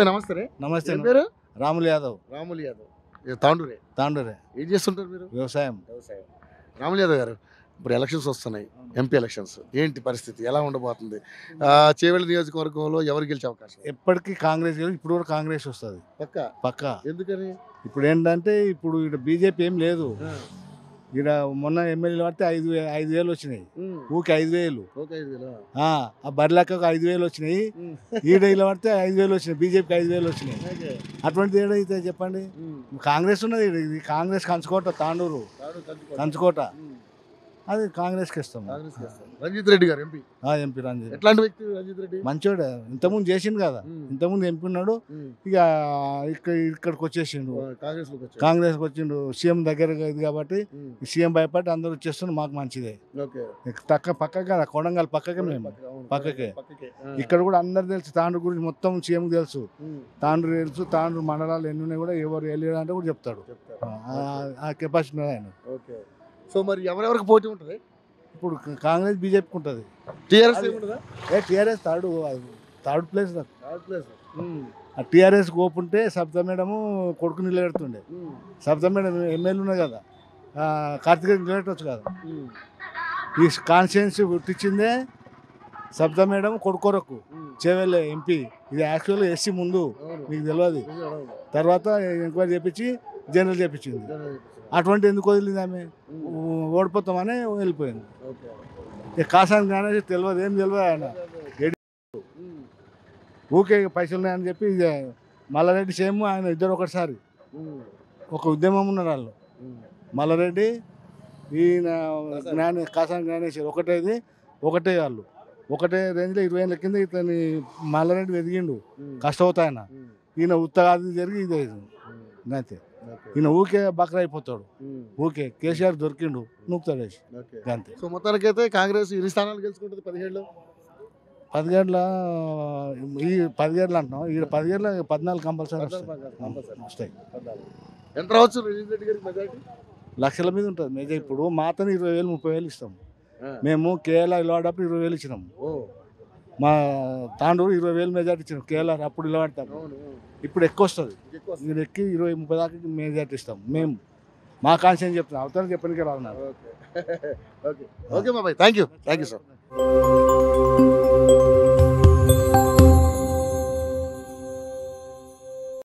అబ్బాయి నమస్తే. నమస్తే. ఏం పేరు? రాములు యాదవ్. రాములు యాదవ్. తాండూరే. తాండూరే. ఏం చేస్తుంటారు మీరు? వ్యవసాయం. రాములు యాదవ్ గారు, ఇప్పుడు ఎలక్షన్స్ వస్తున్నాయి, ఎంపీ ఎలక్షన్స్. ఏంటి పరిస్థితి, ఎలా ఉండబోతుంది? చేవెళ్ళ నియోజకవర్గంలో ఎవరు గెలిచే అవకాశం? ఎప్పటికీ కాంగ్రెస్ ఇప్పుడు కూడా కాంగ్రెస్ వస్తుంది పక్కా. ఎందుకని? ఇప్పుడు ఏంటంటే ఇప్పుడు ఇక్కడ బీజేపీ ఏం లేదు. ఇక్కడ మొన్న ఎమ్మెల్యేలు పడితే 5,000 వచ్చినాయి. ఊకి 5,000. ఆ బర్లెక్క 5,000 వచ్చినాయి. ఈడ ఇలా పడితే 5,000 వచ్చినాయి. బీజేపీకి 5,000 వచ్చినాయి. అటువంటిది ఏడైతే చెప్పండి. కాంగ్రెస్ ఉన్నది. ఇది కాంగ్రెస్ కంచుకోట. తాండూరు కంచుకోట. అది కాంగ్రెస్కి ఇస్తాం. రంజిత్ రెడ్డి గారు ఎంపీ. ఎంపీ రంజిత్. ఎట్లాంటి వ్యక్తి రంజిత్ రెడ్డి? మంచోడే. ఇంతకుముందు చేసిండు కదా. ఇంతకుముందు ఎంపీ ఉన్నాడు. ఇక ఇక్కడికి వచ్చేసిండు. కాంగ్రెస్కి వచ్చిండు. సీఎం దగ్గర ఇది కాబట్టి సీఎం భయపడి అందరూ వచ్చేస్తుండ్రు. మాకు మంచిదే. పక్కకి కదా, కొడంగల్ పక్కకే. మేము పక్కకే. ఇక్కడ కూడా అందరు తెలుసు. తాండ్రు గురించి మొత్తం సీఎం తెలుసు. తాండ్రు తెలుసు. తాండ్రు మండలాలు ఎన్ని ఉన్నాయి కూడా ఎవరు వెళ్ళారంటే కూడా చెప్తాడు. ఆ కెపాసిటీ ఆయన. సో మరి ఎవరెవరికి పోటీ ఉంటుంది? ఇప్పుడు కాంగ్రెస్ బీజేపీకి ఉంటుంది. TRS third place. ఆ టీఆర్ఎస్ ఓపుంటే సబ్దా మేడము కొడుకు నిలబెడుతుండే. సబ్దా మేడం ఎమ్మెల్యే ఉన్నది కదా, కార్తీక నిలబెట్టవచ్చు కదా. ఈ కాన్స్టిట్యున్సీ గుర్తించిందే సబ్దా మేడం కొడుకొరకు. చేవెళ్ళ ఎంపీ. ఇది యాక్చువల్గా ఎస్సీ ముందు, మీకు తెలియదు. తర్వాత ఎంక్వైరీ చేపించి జనరల్ చేపించింది. అటువంటి ఎందుకు వదిలింది ఆమె? ఓడిపోతామని వెళ్ళిపోయింది. కాసాని గణేష్ తెలియదు, ఏం తెలియదు. ఆయన ఊకే పైసలు ఉన్నాయని చెప్పి మల్లారెడ్డి సేమ్ ఆయన ఇద్దరు ఒకటిసారి ఒక ఉద్యమం ఉన్నారు వాళ్ళు. మల్లారెడ్డి ఈయన కాసాని గణేష్ ఒకటే వాళ్ళు. ఒకటే రేంజ్లో 20 ఏళ్ళ కింద ఇతని మల్లారెడ్డి ఎదిగిండు. కష్టపోతా ఆయన. ఈయన ఉత్తగాది జరిగి ఇది అంతే. ఈయన ఊకే బక్రా అయిపోతాడు. ఊకే కేసీఆర్ దొరికిండు నూకుతాడు అంతే. సో మొత్తానికైతే కాంగ్రెస్ ఎన్ని స్థానాలు గెలుచుకుంటుంది? 17లో 17 ఈ 17 అంటున్నాం. ఈ 17 14 కంపల్సరీ వస్తాయి. ఎంత రావచ్చు రంజిత్ రెడ్డి గారికి మెజారిటీ? లక్షల మీద ఉంటుంది మెజారిటీ. ఇప్పుడు మాతను 20,000 30,000 ఇస్తాం. మేము కేఎల్ఆర్ ఇలాడప్పుడు 20,000 ఇచ్చినాం. మా తాండూరు 20,000 మెజార్టీ ఇచ్చినాం. కేఎల్ఆర్ అప్పుడు ఇలా పడతారు. ఇప్పుడు ఎక్కువ వస్తుంది. మీరు ఎక్కి 20-30 దాకా మెజార్టీ ఇస్తాం మేము. మా కాన్షియన్స్ చెప్తున్నాం. అవతల చెప్పడానికి రాదు. ఓకే బాబాయ్, థ్యాంక్ యూ సార్.